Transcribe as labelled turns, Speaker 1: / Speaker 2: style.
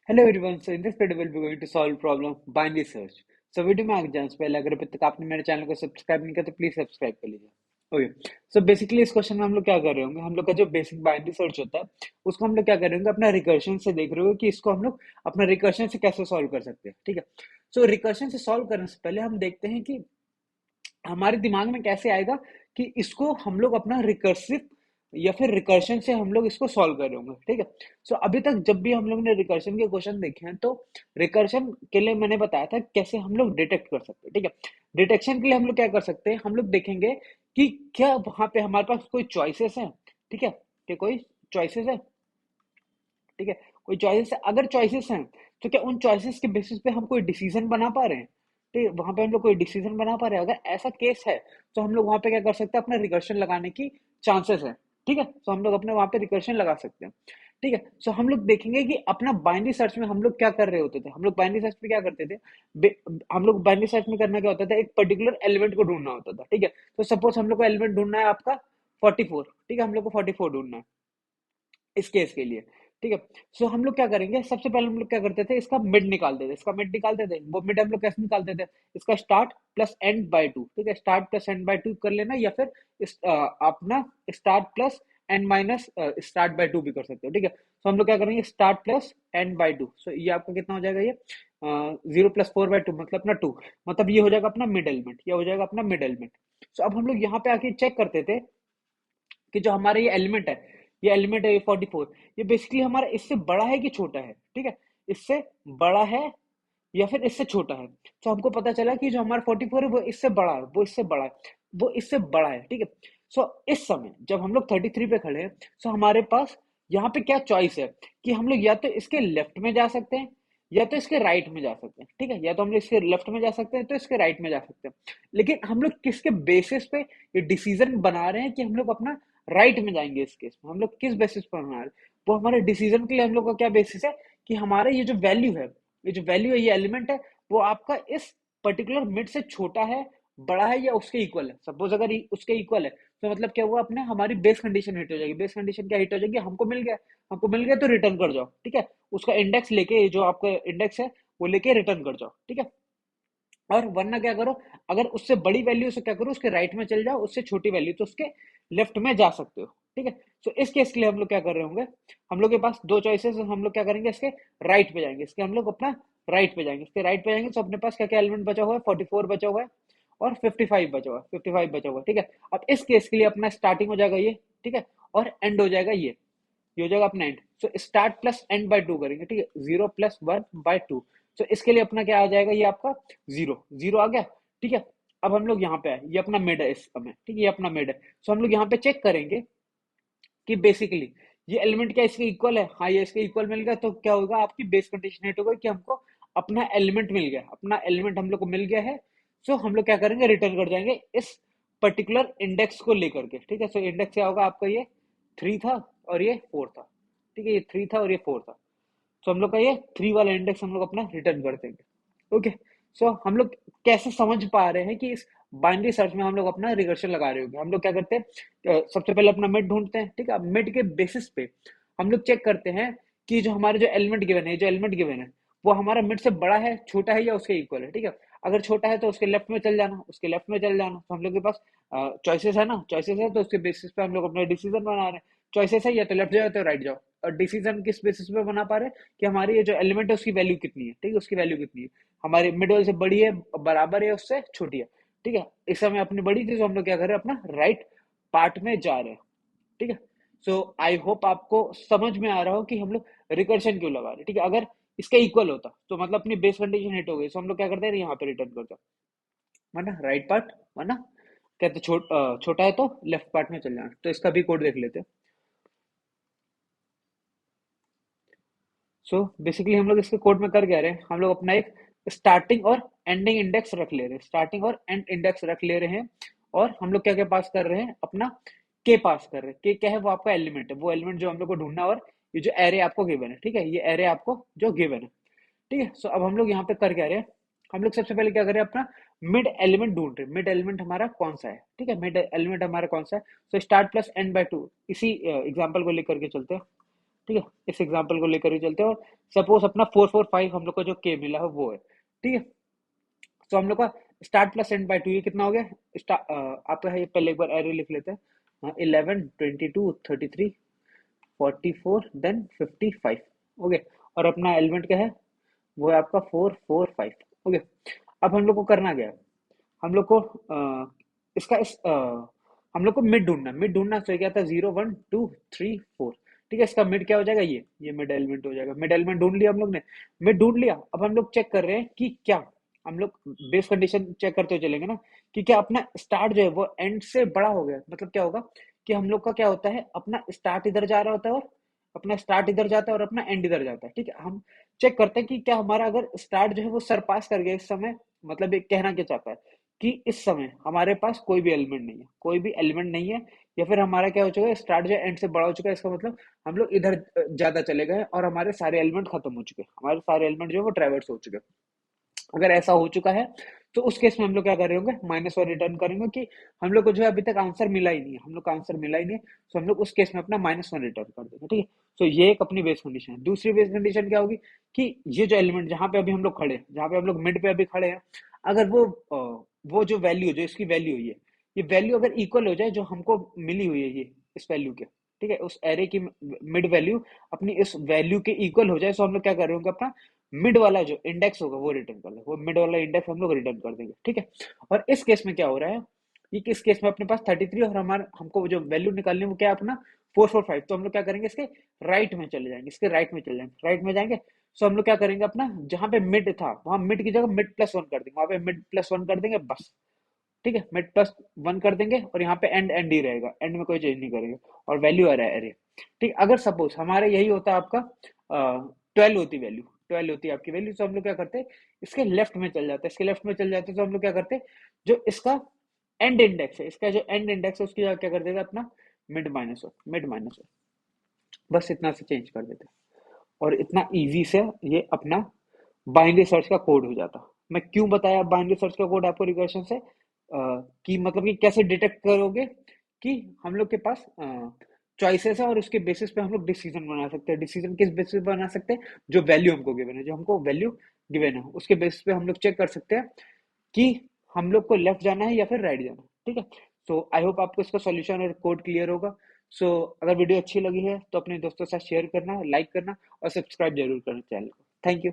Speaker 1: Hello everyone. So in this video we'll be going to solve problem binary search. So video में आगे जाने से पहले अगर अभी तक आपने मेरे चैनल को सब्सक्राइब नहीं किया तो प्लीज सब्सक्राइब कर लीजिए। ओके। सो बेसिकली इस क्वेश्चन में हम लोग क्या कर रहे होंगे, हम लोग का जो बेसिक बाइनरी सर्च होता है उसको हम लोग क्या कर रहे होंगे, अपना रिकर्शन से देख रहे हो कि इसको हम लोग अपना रिकर्शन से कैसे सॉल्व कर सकते हैं। ठीक है। सो रिकर्शन से सॉल्व करने से पहले हम देखते हैं कि हमारे दिमाग में कैसे आएगा कि इसको हम लोग अपना रिकर्सिव या फिर रिकर्शन से हम लोग इसको सॉल्व कर रहे होंगे। ठीक है। सो अभी तक जब भी हम लोग ने रिकर्शन के क्वेश्चन देखे हैं तो रिकर्शन के लिए मैंने बताया था कैसे हम लोग डिटेक्ट कर सकते हैं। ठीक है। डिटेक्शन के लिए हम लोग क्या कर सकते हैं, हम लोग देखेंगे कि क्या वहां पे हमारे पास कोई चॉइसेस है। ठीक है, कि कोई चॉइसेस है। ठीक है, कोई चॉइसेस है, अगर चॉइसेस हैं तो क्या उन चॉइसेस के बेसिस पे हम कोई डिसीजन बना पा रहे हैं। ठीक है, वहां पे हम लोग कोई डिसीजन बना पा रहे हैं, अगर ऐसा केस है तो हम लोग वहां पे क्या कर सकते हैं, अपना रिकर्शन लगाने की चांसेस है। ठीक है, तो हम लोग अपने वहां पे रिकर्शन लगा सकते हैं। ठीक है। सो हम लोग देखेंगे कि अपना बाइनरी सर्च में हम लोग क्या कर रहे होते थे, हम लोग बाइनरी सर्च में क्या करते थे। हम लोग बाइनरी सर्च में करना क्या होता था, एक पर्टिकुलर एलिमेंट को ढूंढना होता था। ठीक है। तो सपोज हम लोग को एलिमेंट ढूंढना है आपका 44। ठीक है, हम लोग को 44 ढूंढना है इस केस के लिए। ठीक है। सो हम लोग क्या करेंगे, सबसे पहले हम लोग क्या करते थे, इसका मिड निकालते थे, इसका मिड निकालते थे। वो मिड हम लोग कैसे निकालते थे, इसका start plus end by to. ठीक है, start plus end by to कर लेना, या फिर अपना start plus and minus start by two भी कर सकते हो। ठीक है। तो हम लोग क्या करेंगे, start plus end by two. So ये आपका कितना हो जाएगा, ये 0 + 4/2 मतलब अपना 2, मतलब ये हो जाएगा अपना मिड एलिमेंट, ये हो जाएगा अपना मिड एलिमेंट। सो अब हम लोग यहाँ पे आके चेक करते थे कि जो हमारा ये एलिमेंट है, ये एलिमेंट है ये 44, ये बेसिकली हमारा इससे बड़ा है कि छोटा है। ठीक है, इससे बड़ा है या फिर इससे छोटा है। तो हमको पता चला कि जो हमारा 44 है वो इससे बड़ा है, वो इससे बड़ा है, वो इससे बड़ा है। ठीक है। सो इस समय जब हम लोग 33 पे खड़े हैं, सो हमारे पास यहाँ पे क्या चॉइस है कि हम लोग या तो इसके लेफ्ट में जा सकते हैं या तो इसके राइट में जा सकते हैं। ठीक है, या तो हम लोग इसके लेफ्ट में जा सकते हैं तो इसके राइट में जा सकते हैं। लेकिन हम लोग किसके बेसिस पे ये डिसीजन बना रहे हैं कि हम लोग अपना राइट में जाएंगे, इस केस में हम लोग किस बेसिस पर बना रहे हैं, वो हमारे डिसीजन के लिए हम लोग का क्या बेसिस है कि हमारा ये जो वैल्यू है, ये जो वैल्यू है, ये एलिमेंट है, वो आपका इस पर्टिकुलर मिड से छोटा है, बड़ा है, या उसके इक्वल है। सपोज अगर उसके इक्वल है तो मतलब क्या हुआ, अपने हमारी बेस कंडीशन हिट हो जाएगी। बेस कंडीशन क्या हिट हो जाएगी, हमको मिल गया, हमको मिल गया तो रिटर्न कर जाओ। ठीक है, उसका इंडेक्स लेके, जो आपका इंडेक्स है वो लेके रिटर्न कर जाओ। ठीक है। और वरना क्या करो, अगर उससे बड़ी वैल्यू से क्या करो, उसके राइट में चल जाओ, उससे छोटी वैल्यू तो उसके लेफ्ट में जा सकते हो। ठीक है। तो इस केस के लिए हम लोग क्या कर रहे होंगे, हम लोग के पास दो चॉइसेस, हम लोग क्या करेंगे, इसके राइट पे जाएंगे, इसके हम लोग अपना राइट पे जाएंगे, इसके राइट पे जाएंगे तो अपने पास क्या क्या एलिमेंट बचा हुआ है, 44 बचा हुआ है और 55 बचा हुआ है, 55 बचा हुआ है। ठीक है। अब इस केस के लिए अपना स्टार्टिंग हो जाएगा ये। ठीक है, और एंड हो जाएगा ये हो जाएगा अपना and. So start plus end by to करेंगे। ठीक है, 0 + 1/2। तो इसके लिए अपना क्या आ जाएगा, ये आपका 0 आ गया। ठीक है। अब हम लोग यहाँ पे आए, ये अपना मिड है इस समय। ठीक है, ये अपना मिड है। सो हम लोग यहाँ पे चेक करेंगे कि बेसिकली ये एलिमेंट क्या इसके इक्वल है। हाँ, ये इसके इक्वल मिल गया तो क्या होगा, आपकी बेस कंडीशन हिट होगा कि हमको अपना एलिमेंट मिल गया, अपना एलिमेंट हम लोग को मिल गया है। सो हम लोग क्या करेंगे, रिटर्न कर जाएंगे इस पर्टिकुलर इंडेक्स को लेकर के। ठीक है। सो इंडेक्स क्या होगा आपका, ये 3 था और ये 4 था। ठीक है, ये 3 था और ये 4 था। तो हम लोग का ये 3 वाला इंडेक्स हम लोग अपना रिटर्न कर देंगे। ओके। सो हम लोग कैसे समझ पा रहे हैं कि इस बाइनरी सर्च में हम लोग अपना रिकर्शन लगा रहे होंगे। हम लोग क्या करते हैं, सबसे पहले अपना मिड ढूंढते हैं। ठीक है, मिड के बेसिस पे हम लोग चेक करते हैं कि जो हमारे जो एलिमेंट गिवन है, जो एलिमेंट गिवन है वो हमारा मिड से बड़ा है, छोटा है, या उसके इक्वल है। ठीक है, अगर छोटा है तो उसके लेफ्ट में चल जाना, उसके लेफ्ट में चल जाना। तो हम लोग के पास चॉइसेस है ना, चॉइसेस है तो उसके बेसिस पे हम लोग अपना डिसीजन बना रहे हैं। चॉइसेस है या तो लेफ्ट जाओ या तो राइट जाओ। और डिसीजन किस बेसिस पे बना पा रहे हैं कि हमारी ये जो एलिमेंट है उसकी वैल्यू कितनी है। ठीक है, उसकी वैल्यू कितनी है, हमारे मिडल से बड़ी है, बराबर है, उससे छोटी है। ठीक है, इस समय अपनी बड़ी थी तो हम लोग क्या कर रहे हैं, अपना राइट पार्ट में जा रहे हैं। ठीक है। सो आई होप आपको समझ में आ रहा हो कि हम लोग रिकर्शन क्यों लगा रहे हैं। ठीक है, अगर इसका इक्वल होता तो मतलब अपनी बेस कंडीशन हिट हो गई, तो हम लोग क्या करते हैं, यहाँ पे रिटर्न करते, वरना राइट पार्ट, वरना कहते छोटा है तो लेफ्ट पार्ट में चल जाना। तो इसका भी कोड देख लेते हैं। सो बेसिकली हम लोग इसके कोड में कर क्या रहे हैं, हम लोग अपना एक स्टार्टिंग और एंडिंग इंडेक्स रख ले रहे हैं, स्टार्टिंग और एंड इंडेक्स रख ले रहे हैं। और हम लोग क्या क्या पास कर रहे हैं, अपना के पास कर रहे हैं। के क्या है, वो आपका एलिमेंट है, वो एलिमेंट जो हम लोग को ढूंढना है। और ये जो एरे आपको गिवन है, ठीक है, ये एरे आपको जो गिवन है। ठीक है। सो अब हम लोग यहाँ पे कर क्या रहे हैं, हम लोग सबसे पहले क्या करें, अपना मिड एलिमेंट ढूंढ रहे हैं। मिड एलिमेंट हमारा कौन सा है। ठीक है, मिड एलिमेंट हमारा कौन सा है। So start plus end by to, इसी एग्जाम्पल को लेकर के चलते हैं। ठीक है, इस एग्जांपल को लेकर ही चलते हैं। और सपोज अपना 445 हम लोग को जो के मिला है वो है, ठीक है। तो हम लोग का start plus end by to, ये कितना हो गया? आपका है, ये पहले एक बार एरे लिख लेते हैं। 11, 22, 33, 44, देन 55। ओके, और अपना एलिमेंट क्या है? वो है आपका 445। ओके, अब हम लोग को करना क्या है? हम लोग को इसका हम लोग को मिड ढूंढना, तो क्या था? 0, 1, 2, 3, 4। ठीक है, इसका मिड क्या हो जाएगा? ये मिड एलिमेंट हो जाएगा। मिड एलिमेंट ढूंढ लिया हम लोग ने, मिड ढूंढ लिया। अब हम लोग चेक कर रहे हैं कि क्या, हम लोग बेस कंडीशन चेक करते हुए चलेंगे ना, कि क्या अपना स्टार्ट जो है वो एंड से बड़ा हो गया। मतलब क्या होगा कि हम लोग का क्या होता है, अपना स्टार्ट इधर जा रहा होता है, और अपना स्टार्ट इधर जाता है और अपना एंड इधर जाता है। ठीक है, हम चेक करते हैं कि क्या हमारा अगर स्टार्ट जो है वो सरपास कर गया इस समय। मतलब ये कहना क्या चाहता है कि इस समय हमारे पास कोई भी एलिमेंट नहीं है, कोई भी एलिमेंट नहीं है, या फिर हमारा क्या हो चुका है, स्टार्ट जो है एंड से बड़ा हो चुका है। इसका मतलब हम लोग इधर ज्यादा चले गए और हमारे सारे एलिमेंट खत्म हो चुके हैं, हमारे सारे एलिमेंट जो है वो ट्रैवर्स हो चुके हैं। अगर ऐसा हो चुका है तो उस केस में हम लोग क्या कर रहे होंगे? -1 रिटर्न करेंगे कि हम लोग को जो है अभी तक आंसर मिला ही नहीं है, हम लोग का आंसर मिला ही नहीं है। तो हम लोग उस केस में अपना -1 रिटर्न कर देंगे। ठीक है, तो ये एक अपनी बेस कंडीशन है। दूसरी बेस कंडीशन क्या होगी कि ये जो एलिमेंट जहां पे अभी हम लोग खड़े हैं, जहां पे हम लोग मिड पे अभी खड़े हैं, अगर वो जो वैल्यू, जो इसकी वैल्यू है, ये वैल्यू अगर इक्वल हो जाए जो हमको मिली हुई है, ये इस वैल्यू के, ठीक है, उस एरे की मिड वैल्यू अपनी इस वैल्यू के इक्वल हो जाए, तो हम लोग क्या कर रहे होंगे? अपना मिड वाला जो इंडेक्स होगा वो रिटर्न कर देंगे, वो मिड वाला इंडेक्स हम लोग रिटर्न कर देंगे। ठीक है, और इस केस में क्या हो रहा है, ये किस केस में अपने पास 33 और हमारा हमको जो वैल्यू निकालनी है वो क्या है? अपना 445। तो हम लोग क्या करेंगे? इसके राइट में चले जाएंगे, इसके राइट में चले जाएंगे, राइट में जाएंगे। सो हम लोग क्या करेंगे? अपना जहां पे मिड था वहां मिड की जगह मिड+1 कर देंगे, वहां पे मिड+1 कर देंगे बस। ठीक है, मिड+1 कर देंगे और यहाँ पे एंड एंड ही रहेगा, एंड में कोई चेंज नहीं करेंगे, और वैल्यू आ रहा है अरे। ठीक, अगर सपोज हमारे यही होता आपका 12 होती वैल्यू, 12 होती है आपकी वैल्यू, तो हम लोग क्या करते? इसके लेफ्ट में चल जाते, इसके लेफ्ट में चल जाते, तो हम लोग क्या करते? जो इसका एंड इंडेक्स है, इसका जो एंड इंडेक्स है उसकी जगह क्या कर देते? अपना मिड-1, मिड-1, बस इतना से चेंज कर देते, और इतना इजी से ये अपना बाइनरी सर्च का कोड हो जाता। मैं क्यों बताया बाइनरी सर्च का कोड आपको रिकर्शन से? कि मतलब कि कैसे डिटेक्ट करोगे कि हम लोग के पास चॉइसेस है, और उसके बेसिस पे हम लोग डिसीजन बना सकते हैं। डिसीजन किस बेसिस पे बना सकते हैं? जो वैल्यू हमको गिवन है, जो हमको वैल्यू गिवन है उसके बेसिस पे हम लोग चेक कर सकते हैं कि हम लोग को लेफ्ट जाना है या फिर राइट जाना है। ठीक है, सो आई होप आपको इसका सॉल्यूशन और कोड क्लियर होगा। सो अगर वीडियो अच्छी लगी है तो अपने दोस्तों के साथ शेयर करना, लाइक करना और सब्सक्राइब जरूर करना चैनल को। Thank you.